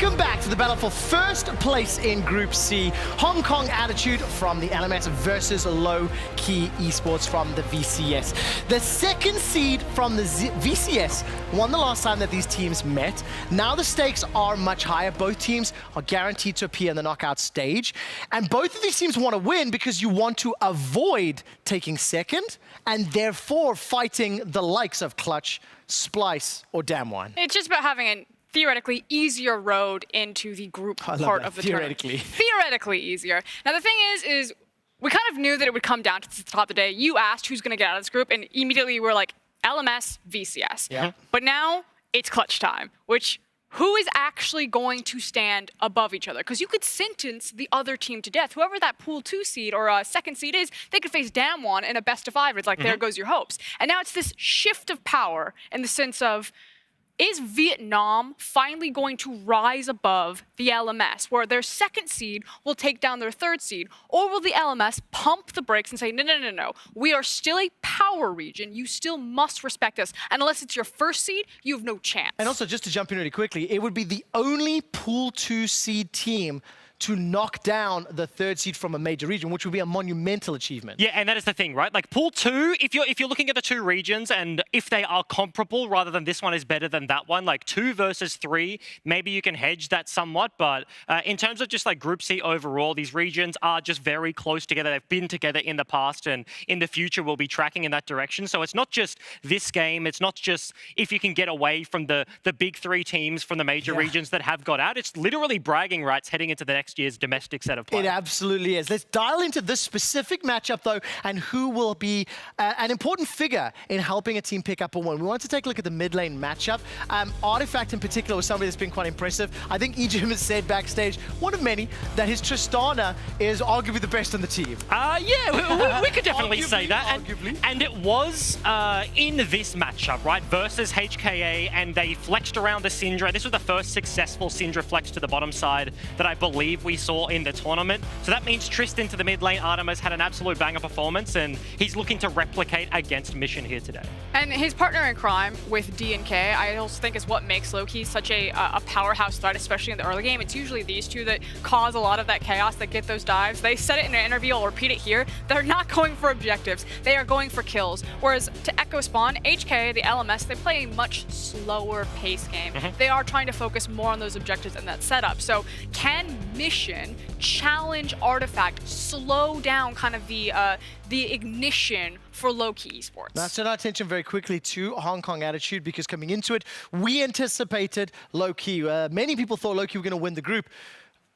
Welcome back to the battle for first place in Group C. Hong Kong Attitude from the LMS versus Lowkey Esports from the VCS. The second seed from the VCS won the last time that these teams met. Now the stakes are much higher. Both teams are guaranteed to appear in the knockout stage. And both of these teams want to win because you want to avoid taking second and therefore fighting the likes of Clutch, Splice, or Damwon. It's just about having a theoretically easier road into the group part of the tournament. Theoretically easier. Now the thing is we kind of knew that it would come down to the top of the day. You asked who's going to get out of this group, and immediately we're like, LMS, VCS. Yeah. But now it's clutch time, which who is actually going to stand above each other? Because you could sentence the other team to death. Whoever that pool 2 seed or second seed is, they could face Damwon in a best of 5. It's like, there goes your hopes. And now it's this shift of power in the sense of, is Vietnam finally going to rise above the LMS, where their second seed will take down their third seed? Or will the LMS pump the brakes and say, no, we are still a power region. You still must respect us. And unless it's your first seed, you have no chance. And also, just to jump in really quickly, it would be the only pool 2 seed team to knock down the third seed from a major region, which would be a monumental achievement. Yeah, and that is the thing, right? Like pool 2, if you're looking at the two regions and if they are comparable rather than this one is better than that one, like 2 versus 3, maybe you can hedge that somewhat. But in terms of just like Group C overall, these regions are just very close together. They've been together in the past, and in the future we'll be tracking in that direction. So it's not just this game. It's not just if you can get away from the big 3 teams from the major regions that have got out. It's literally bragging rights heading into the next year's domestic set of play. It absolutely is. Let's dial into this specific matchup, though, and who will be an important figure in helping a team pick up a win. We want to take a look at the mid lane matchup. Artifact in particular was somebody that's been quite impressive. I think Ejim has said backstage, one of many, that his Tristana is arguably the best on the team. Yeah, we could definitely say that. Arguably. And it was in this matchup, right, versus HKA, and they flexed around the Syndra. This was the first successful Syndra flex to the bottom side that I believe we saw in the tournament. So that means Tristan to the mid lane. Artemis had an absolute banger performance, and he's looking to replicate against Mission here today. And his partner in crime with D and K, I also think is what makes Lowkey such a powerhouse threat, especially in the early game. It's usually these two that cause a lot of that chaos, that get those dives. They said it in an interview, I'll repeat it here, they're not going for objectives, they are going for kills. Whereas to echo Spawn, HKA, the LMS, they play a much slower pace game. They are trying to focus more on those objectives and that setup. So can Mission challenge Artifact, slow down kind of the ignition for Lowkey Esports? Now, turn our attention very quickly to Hong Kong Attitude, because coming into it, we anticipated Lowkey. Many people thought Lowkey were going to win the group.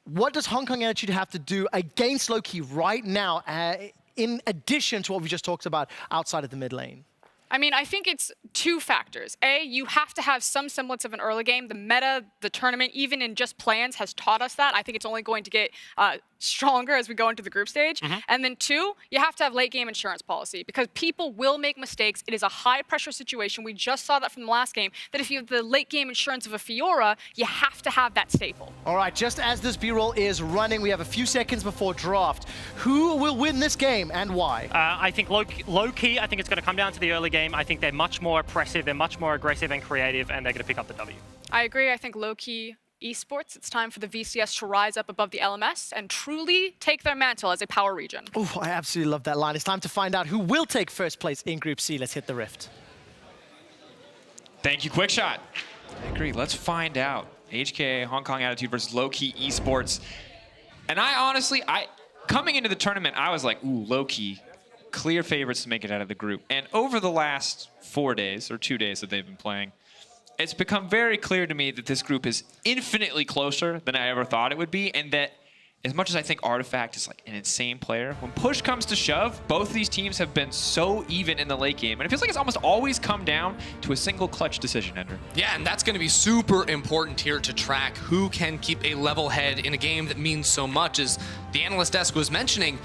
What does Hong Kong Attitude have to do against Lowkey right now, in addition to what we just talked about outside of the mid lane? I mean, I think it's 2 factors. A, you have to have some semblance of an early game. The meta, the tournament, even in just plans, has taught us that. I think it's only going to get stronger as we go into the group stage. And then 2, you have to have late game insurance policy, because people will make mistakes. It is a high pressure situation. We just saw that from the last game, that if you have the late game insurance of a Fiora, you have to have that staple. All right, just as this B-roll is running, we have a few seconds before draft. Who will win this game and why? I think Lowkey, I think it's going to come down to the early game. I think they're much more oppressive, they're much more aggressive and creative, and they're going to pick up the W. I agree. I think Lowkey Esports, it's time for the VCS to rise up above the LMS and truly take their mantle as a power region. Oh, I absolutely love that line. It's time to find out who will take first place in Group C. Let's hit the rift. Thank you, Quickshot. I agree. Let's find out. HKA, Hong Kong Attitude versus Lowkey Esports. And I honestly, coming into the tournament, I was like, ooh, Lowkey, clear favorites to make it out of the group. And over the last 4 days, or 2 days that they've been playing, it's become very clear to me that this group is infinitely closer than I ever thought it would be, and that as much as I think Artifact is like an insane player, when push comes to shove, both of these teams have been so even in the late game, and it feels like it's almost always come down to a single clutch decision, Ender. Yeah, and that's going to be super important here to track who can keep a level head in a game that means so much. As the analyst desk was mentioning,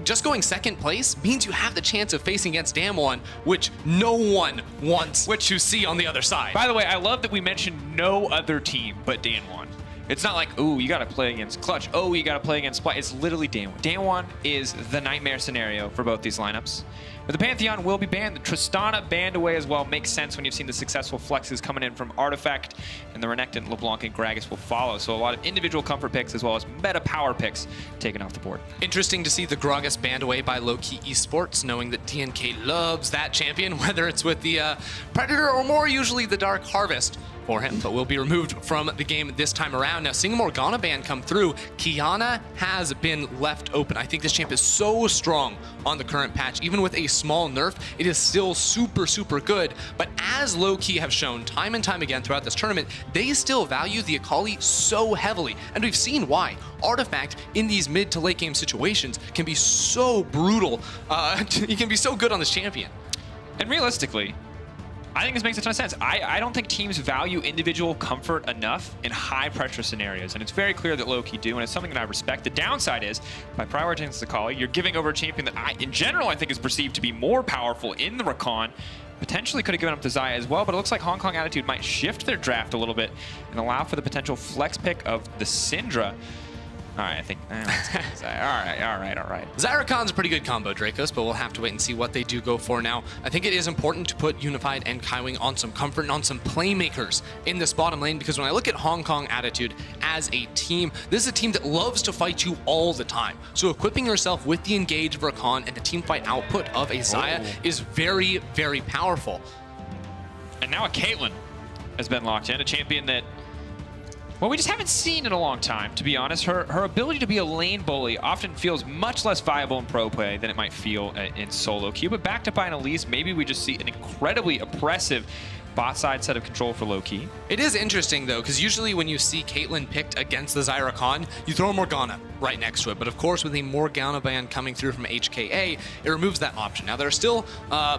just going second place means you have the chance of facing against Damwon, which no one wants to see on the other side. By the way, I love that we mentioned no other team but Damwon. It's not like, ooh, you got to play against Clutch. Oh, you got to play against Split. It's literally Daewon. Daewon is the nightmare scenario for both these lineups. But the Pantheon will be banned. The Tristana banned away as well. Makes sense when you've seen the successful flexes coming in from Artifact, and the Renekton, LeBlanc, and Gragas will follow. So a lot of individual comfort picks as well as meta power picks taken off the board. Interesting To see the Gragas banned away by Lowkey Esports, knowing that DNK loves that champion, whether it's with the Predator or more usually the Dark Harvest for him, but will be removed from the game this time around. Now, seeing a Morgana ban come through, Qiyana has been left open. I think this champ is so strong on the current patch. Even with a small nerf, it is still super, super good. But as Lowkey have shown time and time again throughout this tournament, they still value the Akali so heavily. And we've seen why. Artifact in these mid to late game situations can be so brutal. He can be so good on this champion. And realistically, I think this makes a ton of sense. I don't think teams value individual comfort enough in high pressure scenarios, and it's very clear that Lowkey do, and it's something that I respect. The downside is, by prioritizing Akali, you're giving over a champion that in general I think is perceived to be more powerful in the Rakan. Potentially could have given up to Xayah as well, but it looks like Hong Kong Attitude might shift their draft a little bit and allow for the potential flex pick of the Syndra. All right, I think, let's go with Xayah. All right. Xayah Rakan's a pretty good combo, Dracos, but we'll have to wait and see what they do go for now. I think it is important to put Unified and Kaiwing on some comfort and on some playmakers in this bottom lane, because when I look at Hong Kong Attitude as a team, this is a team that loves to fight you all the time. So equipping yourself with the engage of Rakan and the team fight output of a Xayah is very, very powerful. And now a Caitlyn has been locked in, a champion that, well, we just haven't seen in a long time, to be honest. Her ability to be a lane bully often feels much less viable in pro play than it might feel in solo queue. But backed up by an Elise, maybe we just see an incredibly oppressive bot side set of control for Lowkey. It is interesting, though, because usually when you see Caitlyn picked against the Xayah Rakan, you throw a Morgana right next to it. But of course, with a Morgana ban coming through from HKA, it removes that option. Now, there are still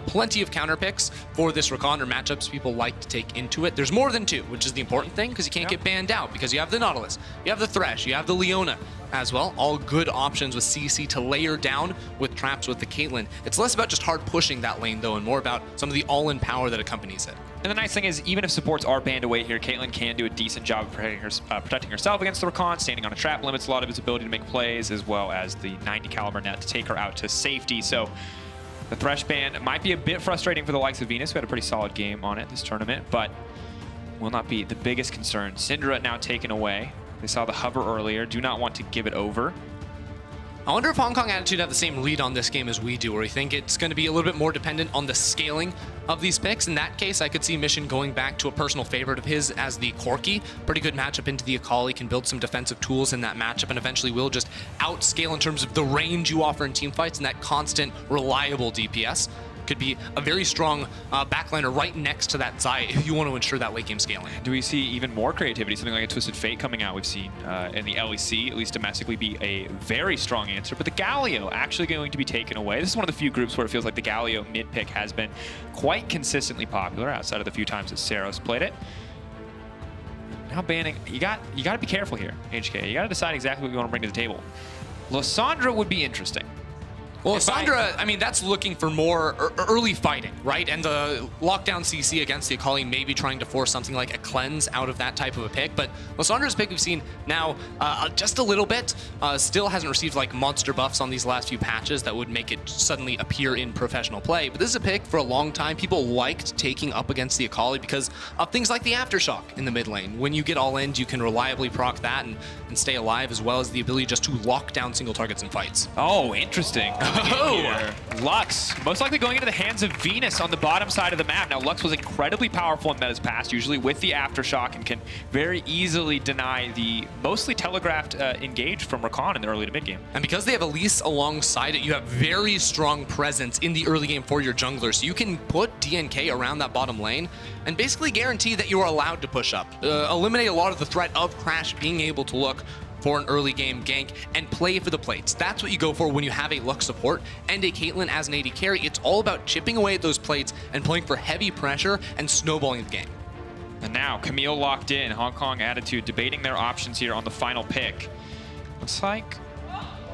plenty of counter picks for this Rakan or matchups people like to take into it. There's more than two, which is the important thing, because you can't get banned out, because you have the Nautilus, you have the Thresh, you have the Leona as well. All good options with CC to layer down with traps with the Caitlyn. It's less about just hard pushing that lane, though, and more about some of the all-in power that accompanies it. And the nice thing is, even if supports are banned away here, Caitlyn can do a decent job of protecting herself against the Rakan. Standing on a trap limits a lot of his ability to make plays, as well as the 90 caliber net to take her out to safety. So the Thresh ban might be a bit frustrating for the likes of Venus, who had a pretty solid game on it this tournament, but will not be the biggest concern. Syndra now taken away. They saw the hover earlier, do not want to give it over. I wonder if Hong Kong Attitude have the same read on this game as we do, or you think it's going to be a little bit more dependent on the scaling of these picks. In that case, I could see Mission going back to a personal favorite of his as the Corki. Pretty good matchup into the Akali, can build some defensive tools in that matchup, and eventually will just outscale in terms of the range you offer in team fights and that constant, reliable DPS. Could be a very strong backliner right next to that Xayah if you want to ensure that late game scaling. Do we see even more creativity? Something like a Twisted Fate coming out. We've seen in the LEC, at least domestically, be a very strong answer. But the Galio actually going to be taken away. This is one of the few groups where it feels like the Galio mid pick has been quite consistently popular outside of the few times that Saros played it. Now banning, you got to be careful here, HK. You got to decide exactly what you want to bring to the table. Lissandra would be interesting. Well, Lissandra, I mean, that's looking for more early fighting, right? And the lockdown CC against the Akali may be trying to force something like a cleanse out of that type of a pick. But Lissandra's pick we've seen now just a little bit. Still hasn't received like monster buffs on these last few patches that would make it suddenly appear in professional play. But this is a pick for a long time people liked taking up against the Akali because of things like the Aftershock in the mid lane. When you get all in, you can reliably proc that and stay alive, as well as the ability just to lock down single targets in fights. Oh, interesting. Lux, most likely going into the hands of Venus on the bottom side of the map. Now, Lux was incredibly powerful in Meta's past, usually with the Aftershock, and can very easily deny the mostly telegraphed engage from Rakan in the early to mid game. And because they have Elise alongside it, you have very strong presence in the early game for your jungler. So you can put DNK around that bottom lane and basically guarantee that you are allowed to push up. Eliminate a lot of the threat of Crash being able to look for an early game gank and play for the plates. That's what you go for when you have a Lux support and a Caitlyn as an AD carry. It's all about chipping away at those plates and playing for heavy pressure and snowballing the game. And now Camille locked in. Hong Kong Attitude debating their options here on the final pick. Looks like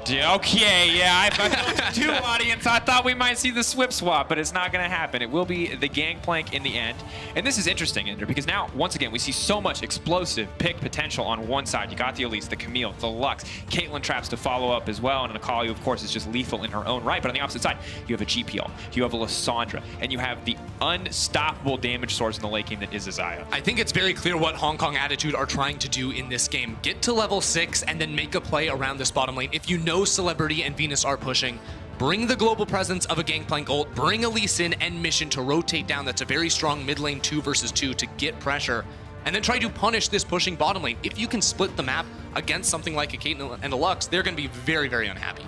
Okay, yeah, I built two audience. I thought we might see the swip swap, but it's not going to happen. It will be the Gangplank in the end. And this is interesting, Ender, because now, once again, we see so much explosive pick potential on one side. You got the Elise, the Camille, the Lux, Caitlyn traps to follow up as well, and an Akali, of course, is just lethal in her own right. But on the opposite side, you have a GPL, you have a Lissandra, and you have the unstoppable damage source in the late game that is Xayah. I think it's very clear what Hong Kong Attitude are trying to do in this game. Get to level 6 and then make a play around this bottom lane. If you know Celebrity and Venus are pushing, bring the global presence of a Gangplank ult, bring Elise in and Mission to rotate down. That's a very strong mid lane 2 versus 2 to get pressure, and then try to punish this pushing bottom lane. If you can split the map against something like a Caitlyn and a Lux, they're going to be very, very unhappy.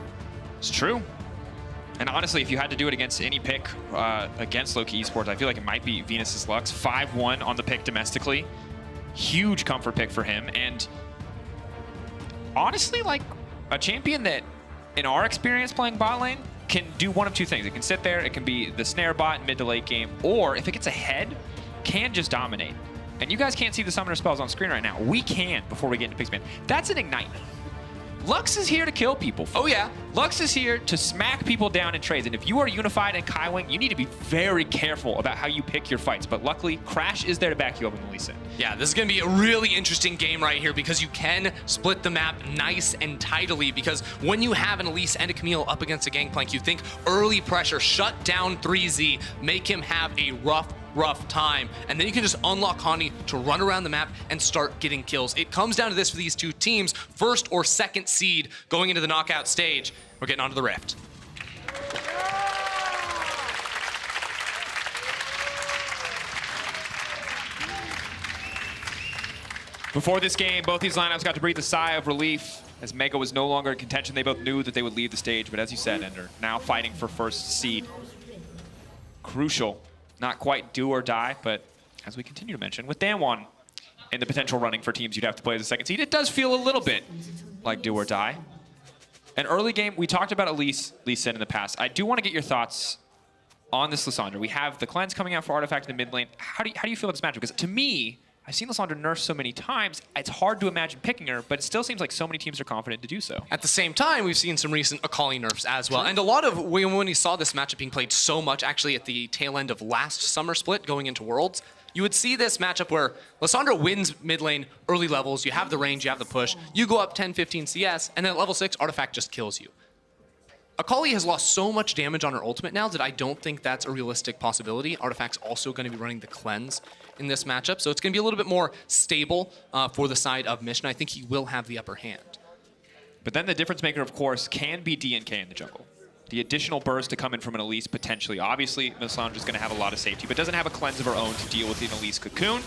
It's true. And honestly, if you had to do it against any pick against Lowkey Esports, I feel like it might be Venus's Lux. 5-1 on the pick domestically. Huge comfort pick for him. And honestly, like a champion that, in our experience playing bot lane, can do one of two things. It can sit there, it can be the snare bot mid to late game, or if it gets ahead, can just dominate. And you guys can't see the summoner spells on screen right now. We can before we get into Pixman. That's an Ignite. Lux is here to kill people. Oh yeah. Lux is here to smack people down in trades. And if you are unified in Kaiwing, you need to be very careful about how you pick your fights. But luckily, Crash is there to back you up in the Elise. Yeah, this is going to be a really interesting game right here because you can split the map nice and tidily, because when you have an Elise and a Camille up against a Gangplank, you think early pressure, shut down 3Z, make him have a rough time, and then you can just unlock Hani to run around the map and start getting kills. It comes down to this for these two teams, first or second seed going into the knockout stage. We're getting onto the Rift. Before this game, both these lineups got to breathe a sigh of relief as Mega was no longer in contention. They both knew that they would leave the stage, but as you said, Ender, now fighting for first seed. Crucial. Not quite do or die, but as we continue to mention, with Danwon in the potential running for teams you'd have to play as a second seed, it does feel a little bit like do or die. An early game, we talked about Elise in the past. I do want to get your thoughts on this Lissandra. We have the cleanse coming out for Artifact in the mid lane. How do you feel about this matchup? Because to me, I've seen Lissandra nerfed so many times, it's hard to imagine picking her, but it still seems like so many teams are confident to do so. At the same time, we've seen some recent Akali nerfs as well. And a lot of, when we saw this matchup being played so much, actually at the tail end of last summer split going into Worlds, you would see this matchup where Lissandra wins mid lane early levels, you have the range, you have the push, you go up 10, 15 CS, and then at level 6, Artifact just kills you. Akali has lost so much damage on her ultimate now that I don't think that's a realistic possibility. Artifact's also going to be running the cleanse in this matchup, so it's going to be a little bit more stable for the side of Mission. I think he will have the upper hand. But then the difference maker, of course, can be DNK in the jungle. The additional burst to come in from an Elise potentially. Obviously, Lissandra is going to have a lot of safety, but doesn't have a cleanse of her own to deal with an Elise cocoon.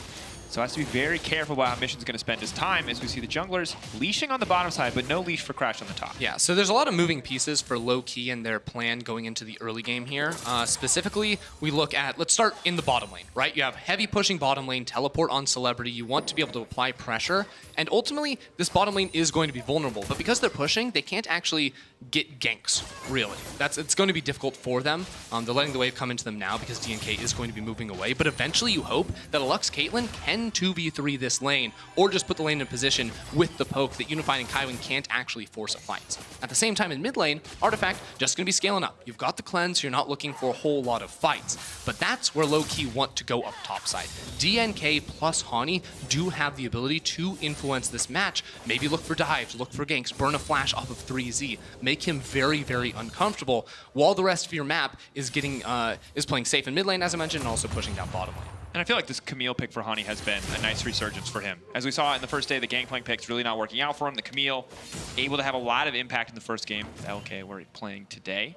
So has to be very careful about how Mission's going to spend his time as we see the junglers leashing on the bottom side, but no leash for Crash on the top. Yeah, so there's a lot of moving pieces for Lowkey and their plan going into the early game here. Specifically, we look at, let's start in the bottom lane, right? You have heavy pushing bottom lane, teleport on Celebrity. You want to be able to apply pressure. And ultimately, this bottom lane is going to be vulnerable. But because they're pushing, they can't actually get ganks, really. It's going to be difficult for them. They're letting the wave come into them now because DNK is going to be moving away. But eventually, you hope that a Lux Caitlyn can 2v3 this lane, or just put the lane in position with the poke that Unified and Kaiwing can't actually force a fight. At the same time, in mid lane, Artifact just going to be scaling up. You've got the cleanse, so you're not looking for a whole lot of fights. But that's where Lowkey want to go up top side. DNK plus Hani do have the ability to influence this match. Maybe look for dives, look for ganks, burn a flash off of 3Z, make him very, very uncomfortable, while the rest of your map is playing safe in mid lane, as I mentioned, and also pushing down bottom lane. And I feel like this Camille pick for Hani has been a nice resurgence for him. As we saw in the first day, the Gangplank pick's really not working out for him. The Camille able to have a lot of impact in the first game with LK we're playing today.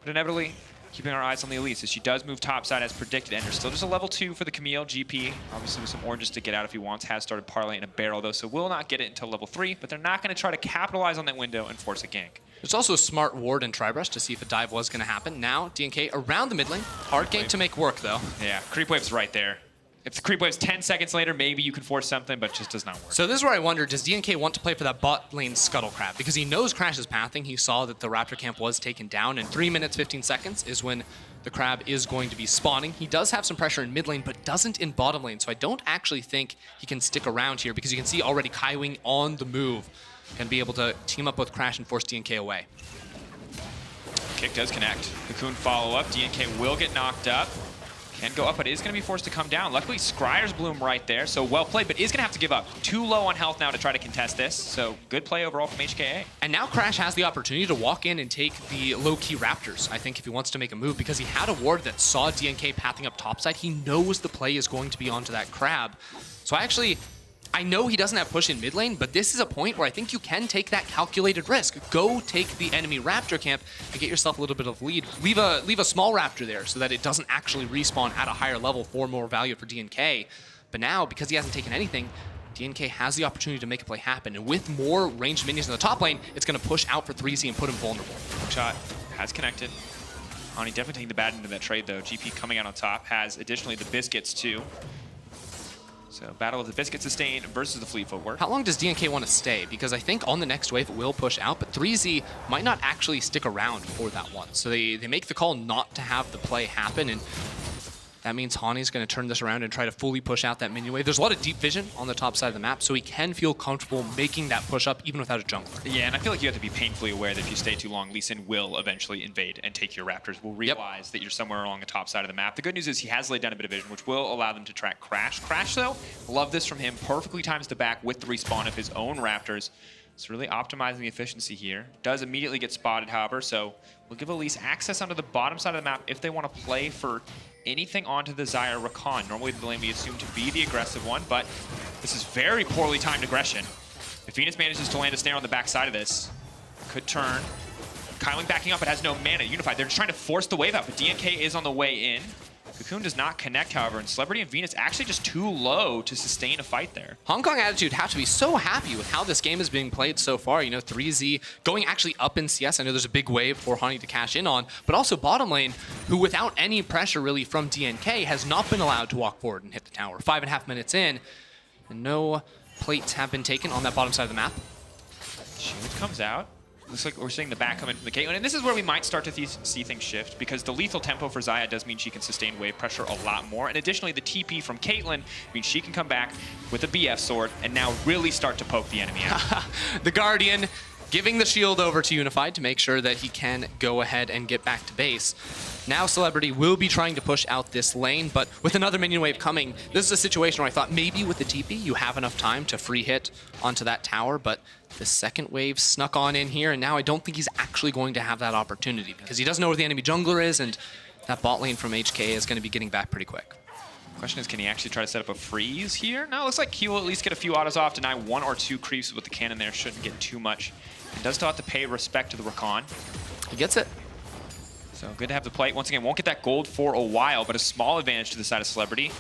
But inevitably, keeping our eyes on the Elise as she does move topside as predicted. And there's still just a level 2 for the Camille GP. Obviously with some oranges to get out if he wants. Has started parlaying a barrel though, so will not get it until level 3. But they're not going to try to capitalize on that window and force a gank. There's also a smart ward and Tribrush to see if a dive was going to happen. Now, DNK around the mid lane. Hard gank to make work though. Yeah, creep wave's right there. If the creep wave's 10 seconds later, maybe you can force something, but it just does not work. So this is where I wonder, does DNK want to play for that bot lane scuttle crab? Because he knows Crash's pathing. He saw that the Raptor camp was taken down, and 3 minutes, 15 seconds is when the crab is going to be spawning. He does have some pressure in mid lane, but doesn't in bottom lane. So I don't actually think he can stick around here, because you can see already Kaiwing on the move. and be able to team up with Crash and force DNK away. Kick does connect. Cocoon follow up. DNK will get knocked up. Can go up, but is going to be forced to come down. Luckily, Scryer's Bloom right there, so well played, but is going to have to give up. Too low on health now to try to contest this, so good play overall from HKA. And now Crash has the opportunity to walk in and take the low-key Raptors, I think, if he wants to make a move, because he had a ward that saw DNK pathing up topside. He knows the play is going to be onto that crab. So I know he doesn't have push in mid lane, but this is a point where I think you can take that calculated risk. Go take the enemy Raptor camp and get yourself a little bit of lead. Leave a small Raptor there so that it doesn't actually respawn at a higher level for more value for DNK. But now, because he hasn't taken anything, DNK has the opportunity to make a play happen. And with more ranged minions in the top lane, it's going to push out for 3Z and put him vulnerable. Shot has connected. Hani definitely taking the bad end of that trade, though. GP coming out on top, has additionally the Biscuits, too. So battle of the Biscuit sustain versus the Fleet Footwork. How long does DNK want to stay? Because I think on the next wave it will push out, but 3Z might not actually stick around for that one. So they make the call not to have the play happen, and that means Hani's going to turn this around and try to fully push out that minion wave. There's a lot of deep vision on the top side of the map, so he can feel comfortable making that push up even without a jungler. Yeah, and I feel like you have to be painfully aware that if you stay too long, Lee Sin will eventually invade and take your Raptors. Will realize that you're somewhere along the top side of the map. The good news is he has laid down a bit of vision, which will allow them to track Crash. Crash, though, love this from him. Perfectly times the back with the respawn of his own Raptors. It's really optimizing the efficiency here. Does immediately get spotted, however, so we'll give Elise access onto the bottom side of the map if they want to play for anything onto the Xayah Rakan. Normally the lane we assume to be the aggressive one, but this is very poorly timed aggression. If Venus manages to land a snare on the backside of this, could turn. Kaiwing backing up, but has no mana. Unified, they're just trying to force the wave out, but DNK is on the way in. Cocoon does not connect, however, and Celebrity and Venus actually just too low to sustain a fight there. Hong Kong Attitude have to be so happy with how this game is being played so far. You know, 3Z going actually up in CS. I know there's a big wave for Hani to cash in on, but also bottom lane, who without any pressure really from DNK has not been allowed to walk forward and hit the tower. 5.5 minutes in, and no plates have been taken on that bottom side of the map. Shield comes out. Looks like we're seeing the back coming from the Caitlyn, and this is where we might start to see things shift, because the lethal tempo for Xayah does mean she can sustain wave pressure a lot more, and additionally the TP from Caitlyn means she can come back with a BF sword and now really start to poke the enemy out. The Guardian giving the shield over to Unified to make sure that he can go ahead and get back to base. Now Celebrity will be trying to push out this lane, but with another minion wave coming, this is a situation where I thought maybe with the TP you have enough time to free hit onto that tower, but the second wave snuck on in here, and now I don't think he's actually going to have that opportunity because he doesn't know where the enemy jungler is, and that bot lane from HKA is going to be getting back pretty quick. Question is, can he actually try to set up a freeze here? No, it looks like he will at least get a few autos off, deny 1 or 2 creeps with the cannon there, shouldn't get too much. He does still have to pay respect to the Rakan. He gets it. So good to have the plate. Once again, won't get that gold for a while, but a small advantage to the side of Celebrity.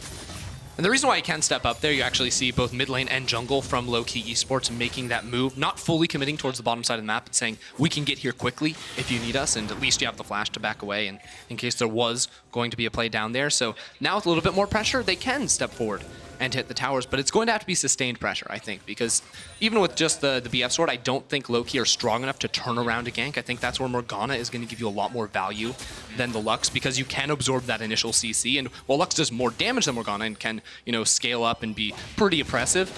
And the reason why he can step up there, you actually see both mid lane and jungle from Lowkey Esports making that move, not fully committing towards the bottom side of the map, but saying, we can get here quickly if you need us, and at least you have the flash to back away and in case there was going to be a play down there. So now with a little bit more pressure, they can step forward and hit the towers, but it's going to have to be sustained pressure, I think, because even with just the BF sword, I don't think Lowkey are strong enough to turn around a gank. I think that's where Morgana is going to give you a lot more value than the Lux, because you can absorb that initial CC, and while Lux does more damage than Morgana and can, you know, scale up and be pretty oppressive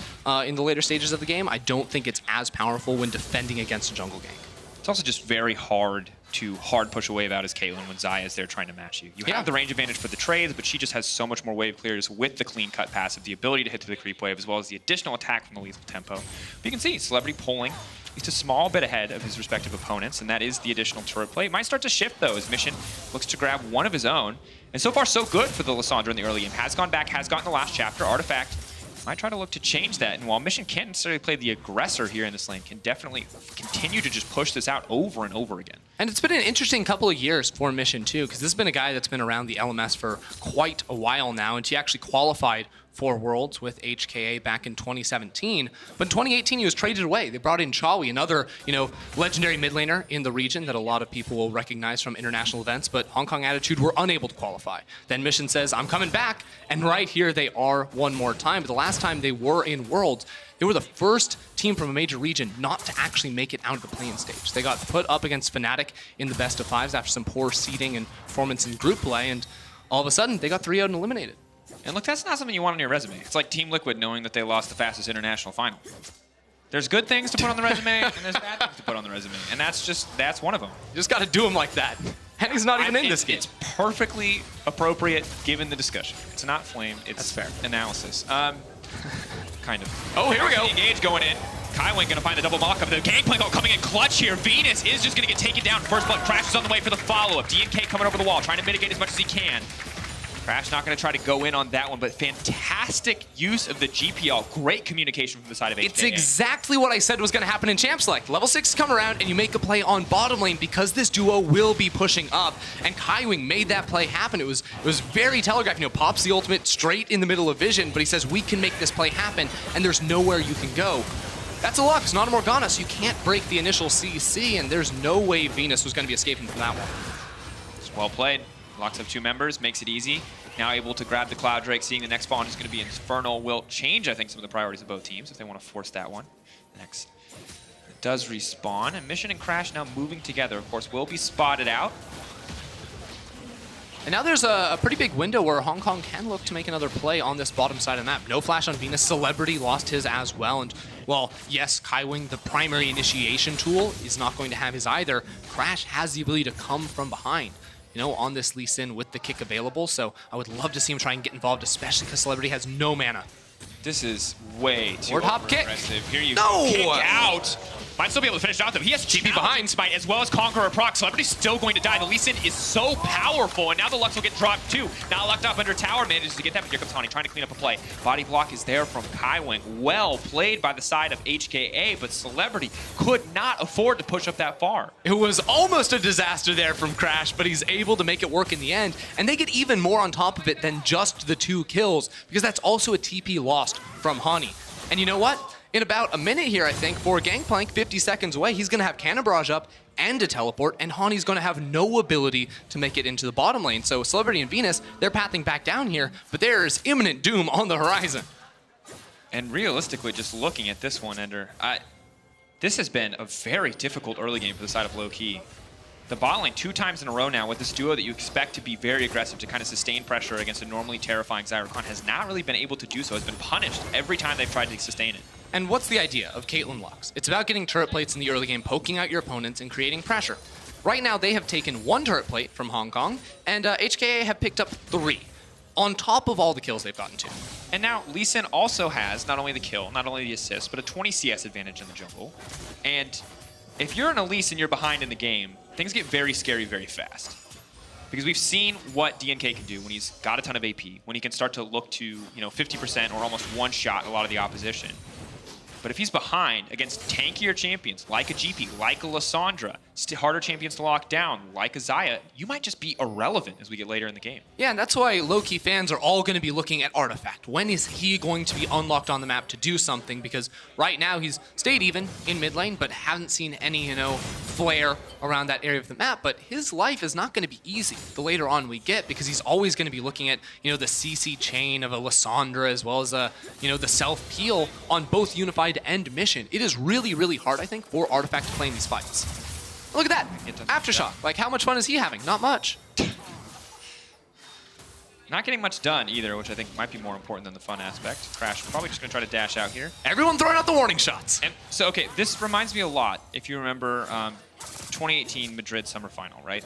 in the later stages of the game, I don't think it's as powerful when defending against a jungle gank. It's also just very hard to hard push a wave out as Caitlyn when Xayah is there trying to match you. You have the range advantage for the trades, but she just has so much more wave clears with the clean cut passive, the ability to hit to the creep wave, as well as the additional attack from the lethal tempo. But you can see Celebrity pulling just a small bit ahead of his respective opponents, and that is the additional turret play. It might start to shift, though, as Mission looks to grab one of his own. And so far, so good for the Lissandra in the early game. Has gone back, has gotten the last chapter. Artifact might try to look to change that, and while Mission can't necessarily play the aggressor here in this lane, can definitely continue to just push this out over and over again. And it's been an interesting couple of years for Mission too, because this has been a guy that's been around the LMS for quite a while now, and he actually qualified for Worlds with HKA back in 2017. But in 2018, he was traded away. They brought in Chawi, another, you know, legendary mid laner in the region that a lot of people will recognize from international events, but Hong Kong Attitude were unable to qualify. Then Mission says, I'm coming back, and right here they are one more time. But the last time they were in Worlds, they were the first team from a major region not to actually make it out of the play-in stage. They got put up against Fnatic in the best of fives after some poor seeding and performance in group play, and all of a sudden they got 3-0 and eliminated. And look, that's not something you want on your resume. It's like Team Liquid knowing that they lost the fastest international final. There's good things to put on the resume, and there's bad things to put on the resume. And that's one of them. You just got to do them like that. And he's not even in this game. It's perfectly appropriate given the discussion. It's not flame, it's That's fair. analysis. Kind of. Oh, here we go. Engage going in. Kaiwing gonna find the double mock-up. The Gangplank coming in clutch here. Venus is just gonna get taken down. First blood. Crash is on the way for the follow-up. DNK coming over the wall, trying to mitigate as much as he can. Crash not gonna try to go in on that one, but fantastic use of the GPL. Great communication from the side of HKA. It's exactly what I said was going to happen in Champ Select. Level 6 come around and you make a play on bottom lane because this duo will be pushing up. And Kaiwing made that play happen. It was very telegraphed. You know, pops the ultimate straight in the middle of vision, but he says we can make this play happen and there's nowhere you can go. That's a Lux, not a Morgana, so you can't break the initial CC, and there's no way Venus was going to be escaping from that one. It's well played. Locks up 2 members, makes it easy. Now able to grab the Cloud Drake, seeing the next spawn is going to be Infernal will change, I think, some of the priorities of both teams if they want to force that one. Next. It does respawn, and Mission and Crash now moving together. Of course, will be spotted out. And now there's a pretty big window where Hong Kong can look to make another play on this bottom side of the map. No flash on Venus. Celebrity lost his as well. And, well, yes, Kaiwing, the primary initiation tool, is not going to have his either. Crash has the ability to come from behind, you know, on this Lee Sin with the kick available. So I would love to see him try and get involved, especially because Celebrity has no mana. This is way too Ward hop kick. aggressive. Here you No! go. Kick out. Might still be able to finish it out, though. He has TP behind Smite as well as Conqueror proc. Celebrity's still going to die. The Lee Sin is so powerful, and now the Lux will get dropped too. Now locked up under tower, manages to get that, but here comes Hani trying to clean up a play. Body block is there from Kaiwing. Well played by the side of HKA, but Celebrity could not afford to push up that far. It was almost a disaster there from Crash, but he's able to make it work in the end. And they get even more on top of it than just the 2 kills, because that's also a TP lost from Hani. And you know what? In about a minute here, I think, for Gangplank, 50 seconds away, he's going to have Cannon Barrage up and a teleport, and Hani's going to have no ability to make it into the bottom lane. So Celebrity and Venus, they're pathing back down here, but there is imminent doom on the horizon. And realistically, just looking at this one, Ender, this has been a very difficult early game for the side of Lowkey. The bot lane 2 times in a row now with this duo that you expect to be very aggressive to kind of sustain pressure against a normally terrifying Xayah Rakan has not really been able to do so, has been punished every time they've tried to sustain it. And what's the idea of Caitlyn Lux? It's about getting turret plates in the early game, poking out your opponents and creating pressure. Right now, they have taken 1 turret plate from Hong Kong, and HKA have picked up 3, on top of all the kills they've gotten to. And now Lee Sin also has not only the kill, not only the assist, but a 20 CS advantage in the jungle. And if you're an Elise and you're behind in the game, things get very scary very fast. Because we've seen what DNK can do when he's got a ton of AP, when he can start to look to, you know, 50% or almost one-shot a lot of the opposition. But if he's behind against tankier champions, like a GP, like a Lissandra, harder champions to lock down, like a Xayah, you might just be irrelevant as we get later in the game. Yeah, and that's why Lowkey fans are all going to be looking at Artifact. When is he going to be unlocked on the map to do something? Because right now he's stayed even in mid lane, but haven't seen any, you know, flare around that area of the map. But his life is not going to be easy the later on we get, because he's always going to be looking at, you know, the CC chain of a Lissandra as well as, you know, the self-peel on both Unified and Mission. It is really, really hard, I think, for Artifact to play in these fights. Look at that. Aftershock. Like, how much fun is he having? Not much. Not getting much done either, which I think might be more important than the fun aspect. Crash probably just going to try to dash out here. Everyone throwing out the warning shots. And so, okay, this reminds me a lot, if you remember 2018 Madrid Summer Final, right?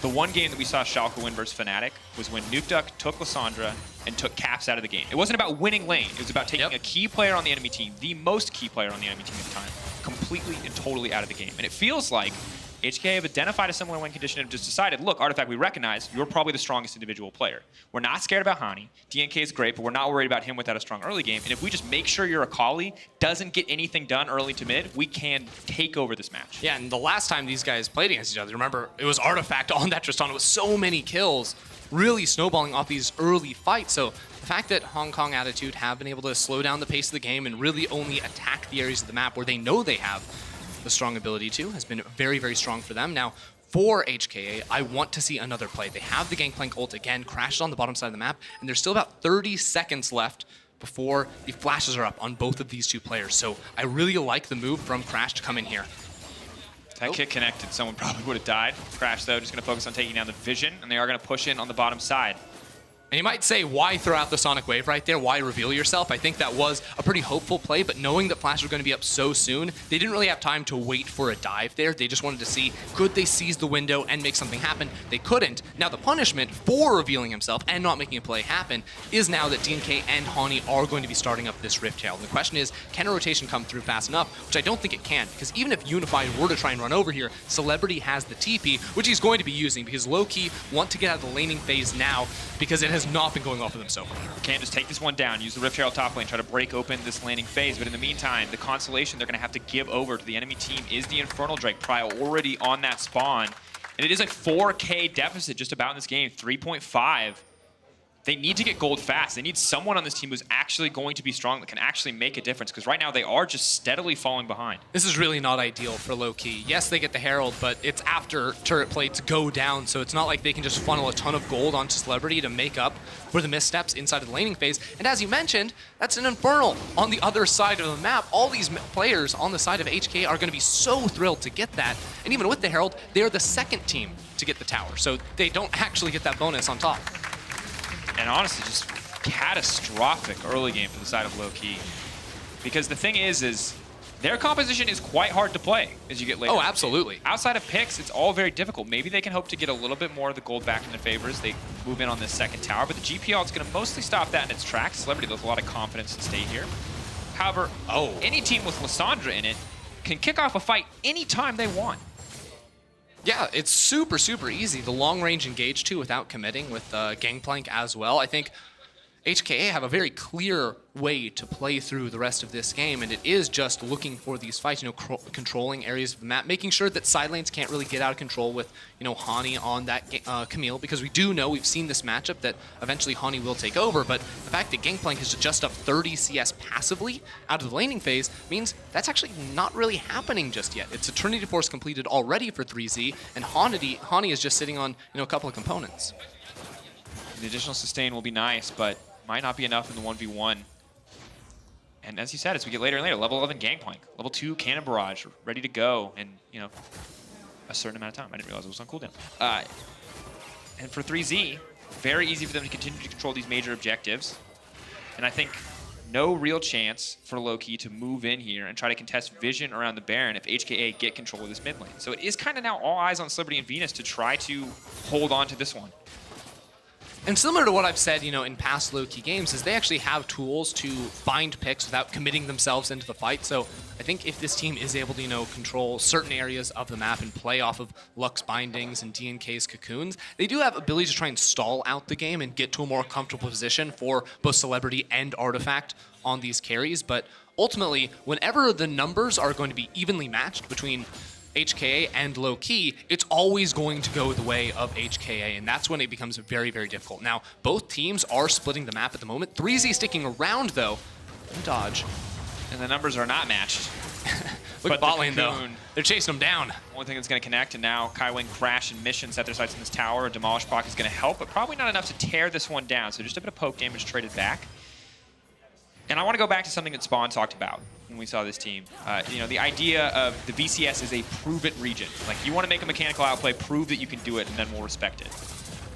The one game that we saw Schalke win versus Fnatic was when Nukeduck took Lissandra and took Caps out of the game. It wasn't about winning lane. It was about taking a key player on the enemy team, the most key player on the enemy team at the time, completely and totally out of the game. And it feels like HKA have identified a similar win condition and just decided, look, Artifact, we recognize you're probably the strongest individual player. We're not scared about Hani. DNK is great, but we're not worried about him without a strong early game. And if we just make sure your Akali doesn't get anything done early to mid, we can take over this match. Yeah, and the last time these guys played against each other, remember, it was Artifact on that Tristana with so many kills, really snowballing off these early fights. So the fact that Hong Kong Attitude have been able to slow down the pace of the game and really only attack the areas of the map where they know they have the strong ability to has been very, very strong for them. Now, for HKA, I want to see another play. They have the Gangplank ult again, crashed on the bottom side of the map, and there's still about 30 seconds left before the flashes are up on both of these 2 players. So I really like the move from Crash to come in here. That kick connected, someone probably would have died. Crash, though, just going to focus on taking down the vision, and they are going to push in on the bottom side. And you might say, why throw out the Sonic Wave right there? Why reveal yourself? I think that was a pretty hopeful play, but knowing that Flash was going to be up so soon, they didn't really have time to wait for a dive there. They just wanted to see, could they seize the window and make something happen? They couldn't. Now the punishment for revealing himself and not making a play happen is now that DNK and Hani are going to be starting up this Rift Herald. And the question is, can a rotation come through fast enough? Which I don't think it can, because even if Unified were to try and run over here, Celebrity has the TP, which he's going to be using, because Lowkey want to get out of the laning phase now, because it has not been going off of them so far. Can't just take this one down, use the Rift Herald top lane, try to break open this laning phase, but in the meantime, the consolation they're going to have to give over to the enemy team is the Infernal Drake already on that spawn. And it is a 4K deficit just about in this game, 3.5. They need to get gold fast. They need someone on this team who's actually going to be strong that can actually make a difference, because right now they are just steadily falling behind. This is really not ideal for Lowkey. Yes, they get the Herald, but it's after turret plates go down, so it's not like they can just funnel a ton of gold onto Celebrity to make up for the missteps inside of the laning phase. And as you mentioned, that's an Infernal on the other side of the map. All these players on the side of HKA are going to be so thrilled to get that. And even with the Herald, they are the second team to get the tower, so they don't actually get that bonus on top. And honestly, just catastrophic early game for the side of Lowkey. Because the thing is their composition is quite hard to play as you get later. Oh, absolutely. Outside of picks, it's all very difficult. Maybe they can hope to get a little bit more of the gold back in their favor as they move in on this second tower, but the GPL is going to mostly stop that in its tracks. Celebrity with a lot of confidence to stay here. However, any team with Lissandra in it can kick off a fight anytime they want. Yeah, it's super, super easy. The long-range engage, too, without committing with Gangplank as well. I think HKA have a very clear way to play through the rest of this game, and it is just looking for these fights, controlling areas of the map, making sure that side lanes can't really get out of control with, Hani on that Camille, because we do know, we've seen this matchup, that eventually Hani will take over, but the fact that Gangplank is just up 30 CS passively out of the laning phase means that's actually not really happening just yet. It's Eternity Force completed already for 3Z, and Hani is just sitting on, a couple of components. The additional sustain will be nice, but might not be enough in the 1v1. And as you said, as we get later and later, level 11 Gangplank, level 2 Cannon Barrage, ready to go in, a certain amount of time. I didn't realize it was on cooldown. And for 3Z, very easy for them to continue to control these major objectives. And I think no real chance for Lowkey to move in here and try to contest vision around the Baron if HKA get control of this mid lane. So it is kind of now all eyes on Celebrity and Venus to try to hold on to this one. And similar to what I've said, in past Lowkey games, is they actually have tools to find picks without committing themselves into the fight. So I think if this team is able to, control certain areas of the map and play off of Lux bindings and DNK's cocoons, they do have ability to try and stall out the game and get to a more comfortable position for both Celebrity and Artifact on these carries. But ultimately, whenever the numbers are going to be evenly matched between HKA and Lowkey, it's always going to go the way of HKA, and that's when it becomes very, very difficult. Now, both teams are splitting the map at the moment. 3Z sticking around, though. Dodge. And the numbers are not matched. Look at bot lane, though. They're chasing them down. One thing that's going to connect, and now Kaiwing, Crash, and Mission set their sights on this tower. Demolish Block is going to help, but probably not enough to tear this one down, so just a bit of poke damage traded back. And I want to go back to something that Spawn talked about when we saw this team. The idea of the VCS is a prove-it region. Like, you want to make a mechanical outplay, prove that you can do it, and then we'll respect it.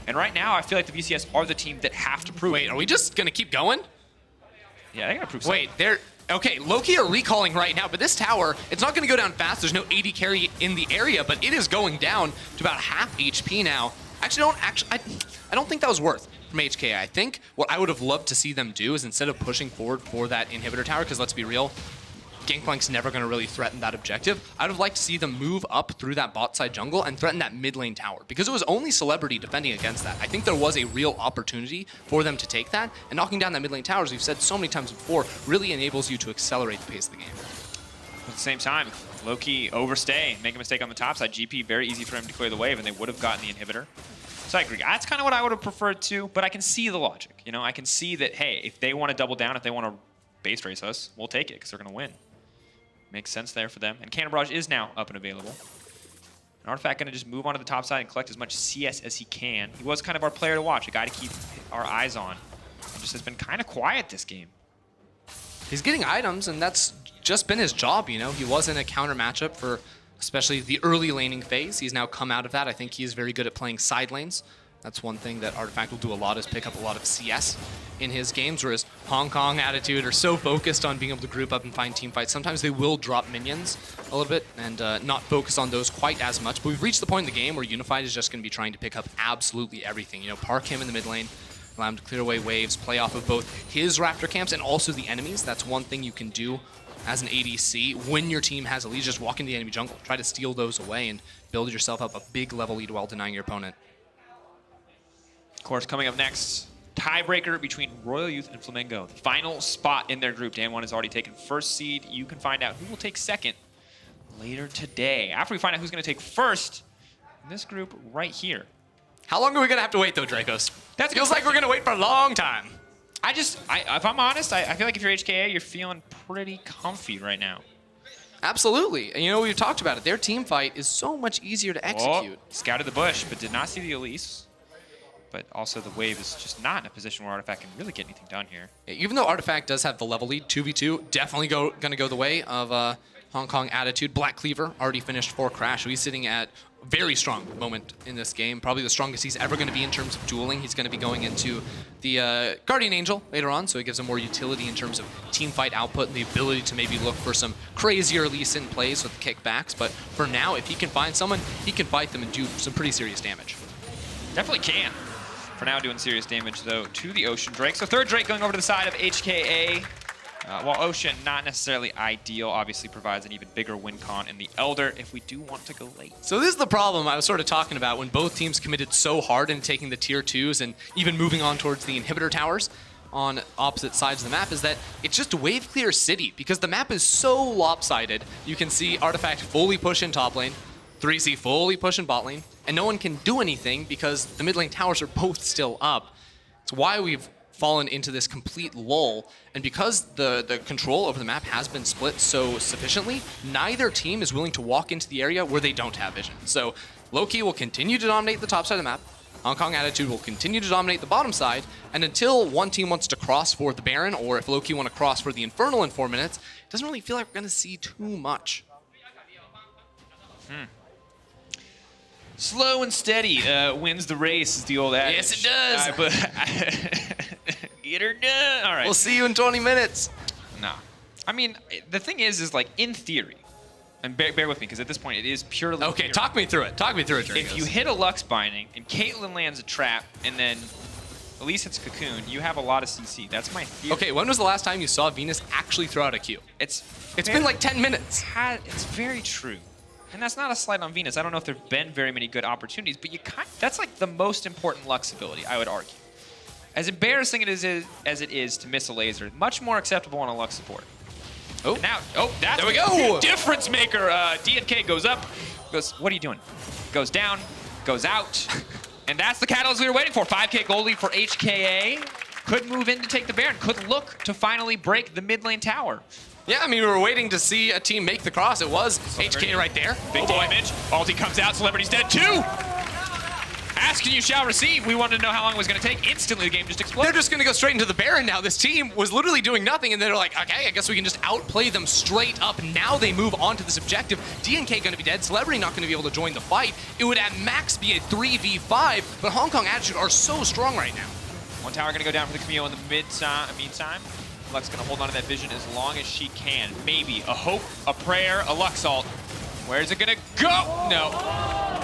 And right now, I feel like the VCS are the team that have to prove it. Wait, are we just going to keep going? Yeah, they got to prove something. Wait, they're... Okay, Lowkey are recalling right now, but this tower, it's not going to go down fast. There's no AD carry in the area, but it is going down to about half HP now. I don't think that was worth from HKA. I think what I would have loved to see them do is, instead of pushing forward for that inhibitor tower, because let's be real, Gangplank's never going to really threaten that objective. I would have liked to see them move up through that bot side jungle and threaten that mid lane tower, because it was only Celebrity defending against that. I think there was a real opportunity for them to take that, and knocking down that mid lane tower, as we've said so many times before, really enables you to accelerate the pace of the game. At the same time, Lowkey overstay, make a mistake on the top side. GP, very easy for him to clear the wave, and they would have gotten the inhibitor. So I agree. That's kind of what I would have preferred too, but I can see the logic. I can see that, hey, if they want to double down, if they want to base race us, we'll take it because they're going to win. Makes sense there for them. And Cannon Barrage is now up and available. An Artifact going to just move onto the top side and collect as much CS as he can. He was kind of our player to watch, a guy to keep our eyes on. And just has been kind of quiet this game. He's getting items, and that's just been his job, He was in a counter matchup for especially the early laning phase. He's now come out of that. I think he is very good at playing side lanes. That's one thing that Artifact will do a lot, is pick up a lot of CS in his games, whereas Hong Kong Attitude are so focused on being able to group up and find team fights. Sometimes they will drop minions a little bit and not focus on those quite as much. But we've reached the point in the game where Unified is just going to be trying to pick up absolutely everything. You know, park him in the mid lane, allow him to clear away waves, play off of both his Raptor camps and also the enemies. That's one thing you can do as an ADC when your team has Elise. Just walk into the enemy jungle, try to steal those away and build yourself up a big level lead while denying your opponent. Of course, coming up next, tiebreaker between Royal Youth and Flamengo. The final spot in their group. Dan1 has already taken first seed. You can find out who will take second later today. After we find out who's going to take first in this group right here. How long are we going to have to wait, though, Dracos? That feels like we're going to wait for a long time. If I'm honest, I feel like if you're HKA, you're feeling pretty comfy right now. Absolutely. And you know, we've talked about it. Their team fight is so much easier to execute. Oh, scouted the bush, but did not see the Elise. But also the wave is just not in a position where Artifact can really get anything done here. Even though Artifact does have the level lead, 2v2, definitely going to go the way of Hong Kong Attitude. Black Cleaver already finished for Crash, so he's sitting at a very strong moment in this game. Probably the strongest he's ever going to be in terms of dueling. He's going to be going into the Guardian Angel later on, so it gives him more utility in terms of team fight output and the ability to maybe look for some crazier Lee Sin plays with kickbacks. But for now, if he can find someone, he can fight them and do some pretty serious damage. Definitely can. For now, doing serious damage, though, to the Ocean Drake. So third Drake going over to the side of HKA. While Ocean, not necessarily ideal, obviously provides an even bigger win con in the Elder if we do want to go late. So this is the problem I was sort of talking about when both teams committed so hard in taking the tier 2s and even moving on towards the inhibitor towers on opposite sides of the map, is that it's just a wave clear city because the map is so lopsided. You can see Artifact fully push in top lane, 3C fully push in bot lane, and no one can do anything because the mid lane towers are both still up. It's why we've fallen into this complete lull, and because the control over the map has been split so sufficiently, neither team is willing to walk into the area where they don't have vision. So Lowkey will continue to dominate the top side of the map, Hong Kong Attitude will continue to dominate the bottom side, and until one team wants to cross for the Baron, or if Lowkey want to cross for the Infernal in 4 minutes, it doesn't really feel like we're going to see too much. Slow and steady wins the race, is the old adage. Yes, it does. Get her done. All right. We'll see you in 20 minutes. Nah. I mean, the thing is like, in theory, and bear with me, because at this point it is purely Okay, theory. talk me through it. Talk me through it, Dracos. If you hit a Lux Binding, and Caitlyn lands a trap, and then Elise hits Cocoon, you have a lot of CC. That's my theory. Okay, when was the last time you saw Venus actually throw out a Q? It's been like 10 minutes. It's very true. And that's not a slight on Venus. I don't know if there have been very many good opportunities, but that's like the most important Lux ability, I would argue. As embarrassing as it is to miss a laser, much more acceptable on a Lux support. Oh, That's there we go. Difference maker. DNK goes up, goes, what are you doing? Goes down, goes out. And that's the catalyst we were waiting for. 5K gold lead for HKA. Could move in to take the Baron. Could look to finally break the mid lane tower. Yeah, I mean, we were waiting to see a team make the cross. It was HKA right there. Big damage. Ulti comes out. Celebrity's dead too. Ask and you shall receive. We wanted to know how long it was going to take. Instantly, the game just exploded. They're just going to go straight into the Baron now. This team was literally doing nothing, and they're like, okay, I guess we can just outplay them straight up. Now they move on to this objective. DNK going to be dead. Celebrity not going to be able to join the fight. It would at max be a 3v5, but Hong Kong Attitude are so strong right now. One tower going to go down for the Camille in the meantime. Lux going to hold on to that vision as long as she can. Maybe a hope, a prayer, a Lux ult. Where's it going to go? No.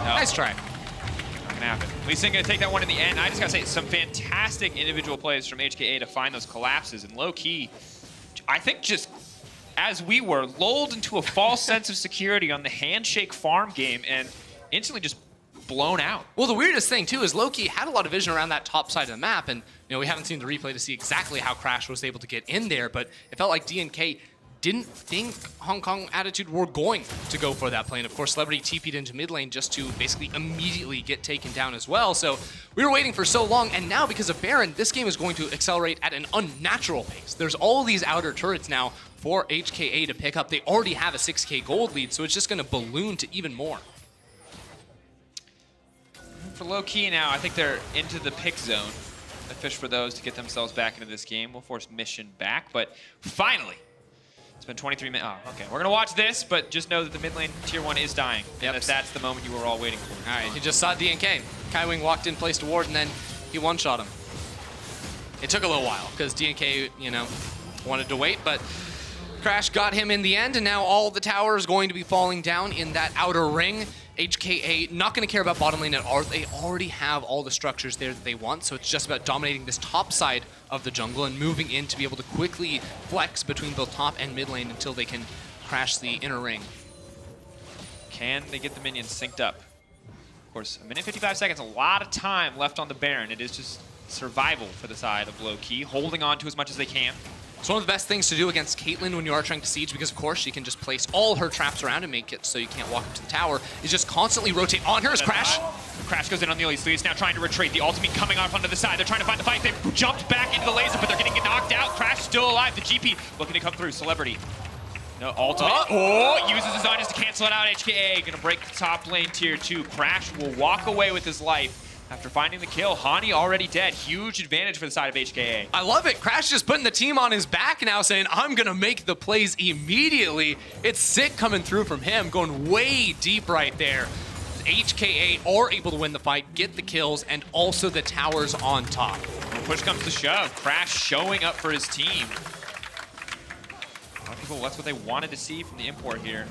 Nice try. Not going to happen. Lissandra going to take that one in the end. I just got to say, some fantastic individual plays from HKA to find those collapses. And low-key, I think just as we were lulled into a false sense of security on the handshake farm game and instantly just blown out. Well, the weirdest thing, too, is Lowkey had a lot of vision around that top side of the map, and we haven't seen the replay to see exactly how Crash was able to get in there, but it felt like DNK didn't think Hong Kong Attitude were going to go for that play. And of course, Celebrity TP'd into mid lane just to basically immediately get taken down as well. So we were waiting for so long, and now because of Baron, this game is going to accelerate at an unnatural pace. There's all these outer turrets now for HKA to pick up. They already have a 6K gold lead, so it's just going to balloon to even more. For low-key now, I think they're into the pick zone. They fish for those to get themselves back into this game. We'll force Mission back, but finally, It's been 23 minutes. Oh, okay. We're going to watch this, but just know that the mid lane tier 1 is dying. Yep. And that's the moment you were all waiting for. All right, he just saw DNK. Kaiwing walked in, placed a ward, and then he one-shot him. It took a little while because DNK, you know, wanted to wait, but Crash got him in the end, and now all the towers going to be falling down in that outer ring. HKA not going to care about bottom lane at all. They already have all the structures there that they want, so it's just about dominating this top side of the jungle and moving in to be able to quickly flex between both top and mid lane until they can crash the inner ring. Can they get the minions synced up? Of course, 1 minute 55 seconds, a lot of time left on the Baron. It is just survival for the side of Lowkey, holding on to as much as they can. It's one of the best things to do against Caitlyn when you are trying to siege, because of course she can just place all her traps around and make it so you can't walk up to the tower. Is just constantly rotate on her as Crash. Crash goes in on the Elise. Elise now trying to retreat. The ultimate coming off onto the side. They're trying to find the fight. They've jumped back into the laser, but they're getting knocked out. Crash still alive. The GP looking to come through. Celebrity. No, ultimate. Oh, uses his items to cancel it out. HKA gonna break the top lane tier 2. Crash will walk away with his life after finding the kill. Hani already dead. Huge advantage for the side of HKA. I love it. Crash just putting the team on his back now, saying, I'm going to make the plays immediately. It's sick coming through from him, going way deep right there. HKA are able to win the fight, get the kills, and also the towers on top. When push comes to shove, Crash showing up for his team. A lot of people, that's what they wanted to see from the import here.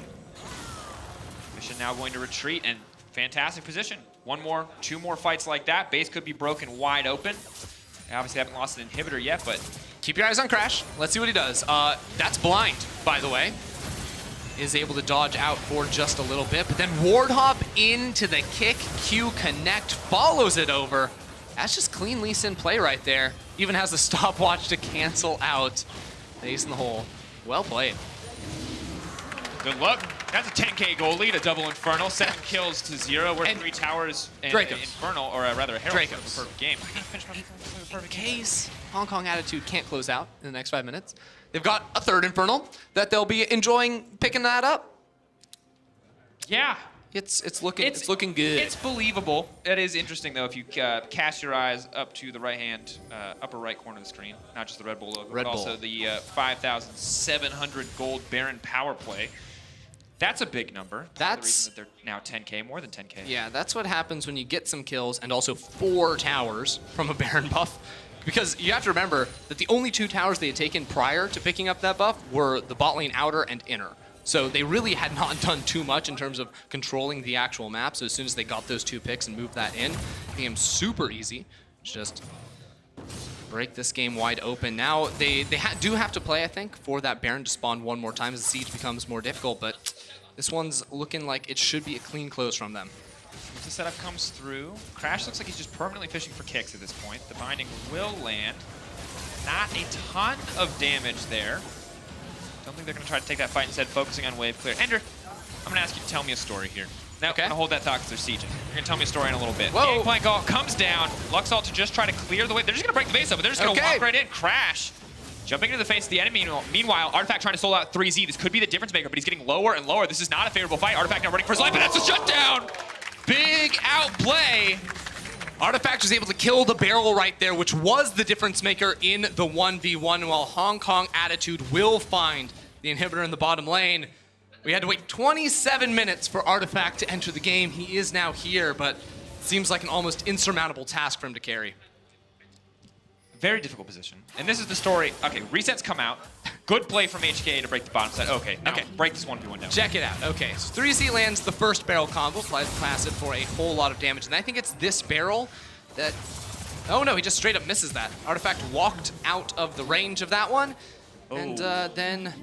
Mission now going to retreat, and fantastic position. 1 more, 2 more fights like that. Base could be broken wide open. They obviously haven't lost an inhibitor yet, but keep your eyes on Crash. Let's see what he does. That's blind, by the way. Is able to dodge out for just a little bit, but then ward hop into the kick. Q connect, follows it over. That's just clean Lee Sin play right there. Even has the stopwatch to cancel out the ace in the hole. Well played. good luck. That's a 10K goal lead, a double Infernal, 7 kills to 0. We're 3 towers and Infernal, or rather a Herald for the perfect game. In case Hong Kong Attitude can't close out in the next 5 minutes, they've got a 3rd Infernal that they'll be enjoying picking that up. Yeah. It's looking good. It's believable. It is interesting though if you cast your eyes up to the right hand, upper right corner of the screen, not just the Red Bull logo, but also the 5,700 gold Baron power play. That's a big number. That's the reason that they're now 10K, more than 10K. Yeah, that's what happens when you get some kills and also 4 towers from a Baron buff. Because you have to remember that the only 2 towers they had taken prior to picking up that buff were the bot lane outer and inner. So they really had not done too much in terms of controlling the actual map. So as soon as they got those 2 picks and moved that in, it became super easy. Just break this game wide open. Now they do have to play, I think, for that Baron to spawn 1 more time as the siege becomes more difficult. But this one's looking like it should be a clean close from them. Once the setup comes through, Crash looks like he's just permanently fishing for kicks at this point. The binding will land. Not a ton of damage there. Don't think they're going to try to take that fight, instead focusing on wave clear. Ender, I'm going to ask you to tell me a story here. Now, okay. I'm going to hold that thought because they're sieging. You're going to tell me a story in a little bit. Whoa. Gangplank all comes down. Luxalt to just try to clear the way. They're just going to break the base up, but they're just going to walk right in. Crash jumping into the face of the enemy. Meanwhile, Artifact trying to soul out 3Z. This could be the difference maker, but he's getting lower and lower. This is not a favorable fight. Artifact now running for his life, but that's a shutdown. Big outplay. Artifact was able to kill the barrel right there, which was the difference maker in the 1v1, while Hong Kong Attitude will find the inhibitor in the bottom lane. We had to wait 27 minutes for Artifact to enter the game. He is now here, but it seems like an almost insurmountable task for him to carry. Very difficult position. And this is the story. Okay, resets come out. Good play from HKA to break the bottom side. Okay, now break this 1v1 down. Check it out. Okay, so 3Z lands the first barrel combo, flies past it for a whole lot of damage. And I think it's this barrel that... Oh no, he just straight up misses that. Artifact walked out of the range of that one. And then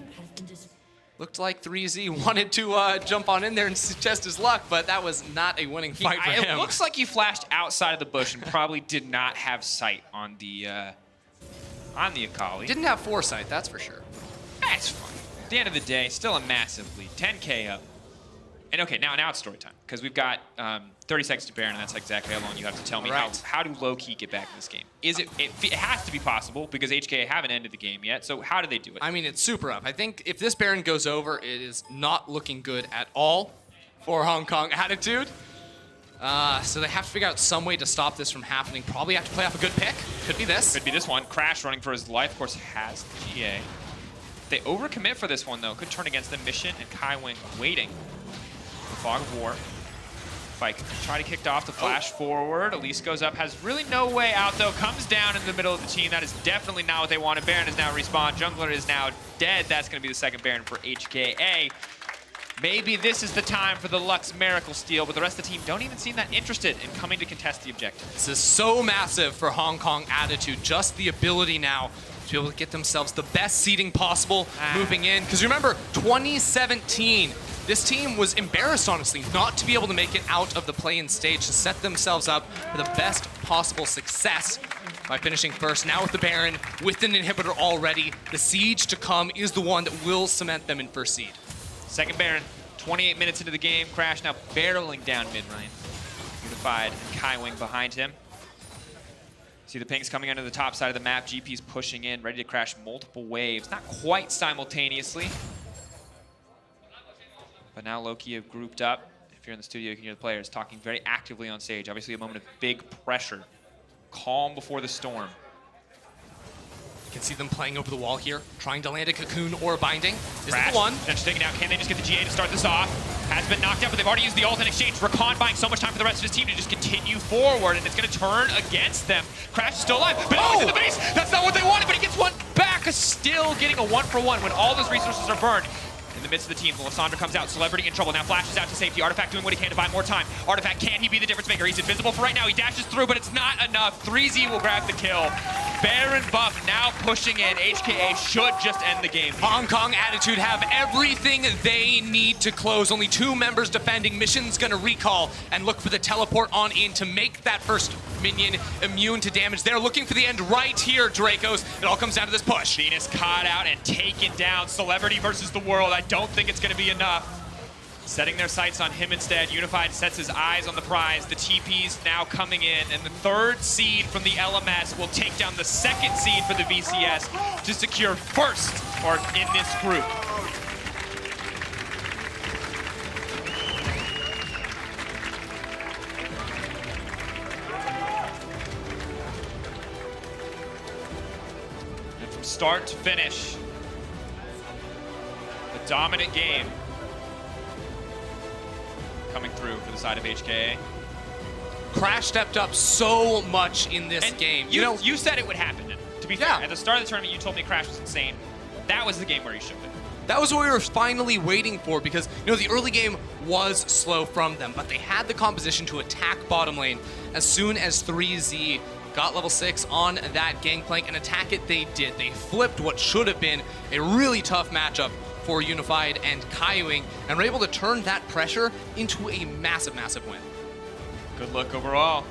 looked like 3Z wanted to jump on in there and test his luck, but that was not a winning fight for him. It looks like he flashed outside of the bush and probably did not have sight on the Akali. Didn't have foresight, that's for sure. That's fine. At the end of the day, still a massive lead. 10K up. And okay, now it's story time, because we've got 30 seconds to Baron, and that's exactly how long you have to tell me. How do Lowkey get back in this game? It has to be possible, because HKA haven't ended the game yet, so how do they do it? I mean, it's super up. I think if this Baron goes over, it is not looking good at all for Hong Kong Attitude. So they have to figure out some way to stop this from happening. Probably have to play off a good pick. Could be this. Could be this one. Crash running for his life, of course, has GA. They overcommit for this one, though. Could turn against them. Mission and Kaiwing waiting. The Fog of War. Fight try to kick off the flash forward. Elise goes up, has really no way out, though. Comes down in the middle of the team. That is definitely not what they wanted. Baron is now respawned. Jungler is now dead. That's going to be the second Baron for HKA. Maybe this is the time for the Lux Miracle steal, but the rest of the team don't even seem that interested in coming to contest the objective. This is so massive for Hong Kong Attitude. Just the ability now to be able to get themselves the best seeding possible moving in. Because remember, 2017, this team was embarrassed, honestly, not to be able to make it out of the play-in stage, to set themselves up for the best possible success by finishing first. Now with the Baron, with an inhibitor already, the siege to come is the one that will cement them in first seed. Second Baron, 28 minutes into the game. Crash now barreling down mid lane. Unified and Kaiwing behind him. See the pinks coming under the top side of the map. GP's pushing in, ready to crash multiple waves. Not quite simultaneously. But now Lowkey have grouped up. If you're in the studio, you can hear the players talking very actively on stage. Obviously a moment of big pressure. Calm before the storm. You can see them playing over the wall here, trying to land a cocoon or a binding. This Crash. is the one. They're just taking out. Can they just get the GA to start this off? Has been knocked out, but they've already used the ult in exchange. Rakan buying so much time for the rest of his team to just continue forward, and it's going to turn against them. Crash is still alive, but he's in the base. That's not what they wanted, but he gets one back. Still getting a 1-for-1 when all those resources are burned. In the midst of the team, Lissandra comes out, Celebrity in trouble, now flashes out to safety. Artifact doing what he can to buy more time. Artifact, can he be the difference maker? He's invisible for right now, he dashes through, but it's not enough. 3Z will grab the kill. Baron buff now pushing in. HKA should just end the game. Hong Kong Attitude have everything they need to close. Only 2 members defending. Mission's gonna recall and look for the teleport on in to make that first minion immune to damage. They're looking for the end right here, Dracos. It all comes down to this push. Venus caught out and taken down. Celebrity versus the world. I don't think it's gonna be enough. Setting their sights on him instead. Unified sets his eyes on the prize. The TP's now coming in, and the 3rd seed from the LMS will take down the 2nd seed for the VCS to secure first or in this group. And from start to finish, the dominant game coming through for the side of HKA. Crash stepped up so much in this game. You said it would happen. To be fair, at the start of the tournament, you told me Crash was insane. That was the game where he showed it. That was what we were finally waiting for, because the early game was slow from them, but they had the composition to attack bottom lane. As soon as 3Z got level 6 on that Gangplank and attack it, they did. They flipped what should have been a really tough matchup for Unified and Kaiwing, and were able to turn that pressure into a massive, massive win. Good look overall.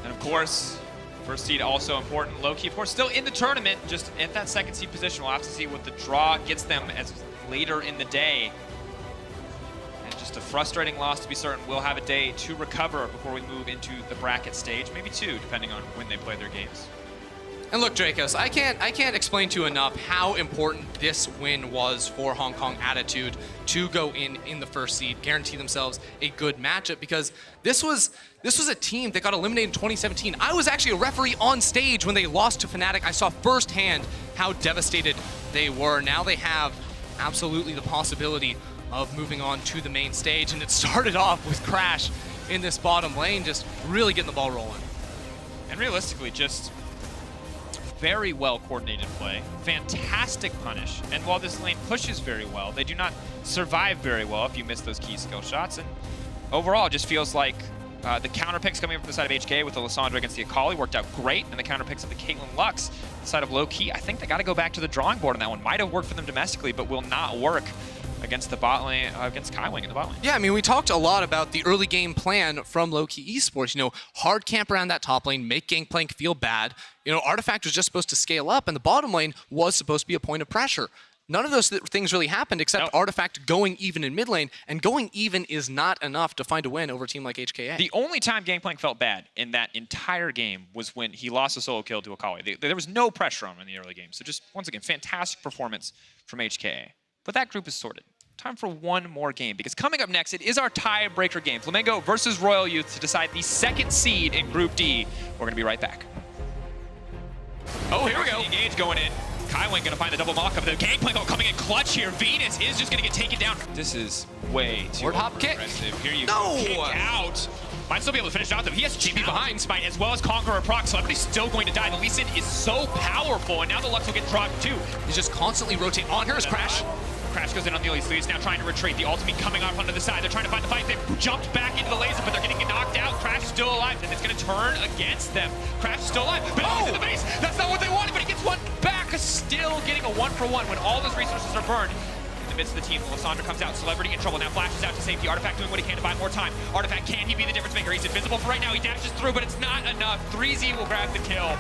And of course, first seed also important. Lowkey, of course, still in the tournament, just at that 2nd seed position. We'll have to see what the draw gets them as later in the day. And just a frustrating loss to be certain. We'll have a day to recover before we move into the bracket stage, maybe 2, depending on when they play their games. And look, Dracos, I can't explain to you enough how important this win was for Hong Kong Attitude to go in the first seed, guarantee themselves a good matchup, because this was a team that got eliminated in 2017. I was actually a referee on stage when they lost to Fnatic. I saw firsthand how devastated they were. Now they have absolutely the possibility of moving on to the main stage, and it started off with Crash in this bottom lane, just really getting the ball rolling. And realistically, just very well coordinated play, fantastic punish, and while this lane pushes very well, they do not survive very well if you miss those key skill shots, and overall it just feels like the counter picks coming from the side of HKA with the Lissandra against the Akali worked out great, and the counter picks of the Caitlyn Lux, the side of Lowkey, I think they got to go back to the drawing board on that one. Might have worked for them domestically, but will not work against the bot lane, against Kaiwing in the bot lane. Yeah, I mean, we talked a lot about the early game plan from Lowkey Esports. Hard camp around that top lane, make Gangplank feel bad. Artifact was just supposed to scale up, and the bottom lane was supposed to be a point of pressure. None of those things really happened except Artifact going even in mid lane, and going even is not enough to find a win over a team like HKA. The only time Gangplank felt bad in that entire game was when he lost a solo kill to Akali. There was no pressure on him in the early game. So just, once again, fantastic performance from HKA. But that group is sorted. Time for one more game, because coming up next, it is our tiebreaker game. Flamengo versus Royal Youth to decide the 2nd seed in Group D. We're going to be right back. Oh, here we go. Engage going in. Kaiwing gonna find the double mock-up. The Gangplank coming in clutch here. Venus is just gonna get taken down. This is way too Ward hop kick. aggressive. Here you No! go. Kick out. Might still be able to finish it out though. He has GP behind Smite as well as Conqueror proc. Celebrity's still going to die. The Lee Sin is so powerful, and now the Lux will get dropped too. He's just constantly rotating. On her is Crash. Crash goes in on the Elise. He's now trying to retreat. The ultimate coming off onto the side. They're trying to find the fight. They've jumped back into the laser, but they're getting knocked out. Crash is still alive, and it's going to turn against them. Crash is still alive, but he's in the base. That's not what they wanted, but he gets one back. Still getting a 1-for-1 when all those resources are burned. In the midst of the team, Lissandra comes out. Celebrity in trouble now. Flashes out to safety. Artifact doing what he can to buy more time. Artifact, can he be the difference maker? He's invisible for right now. He dashes through, but it's not enough. 3Z will grab the kill.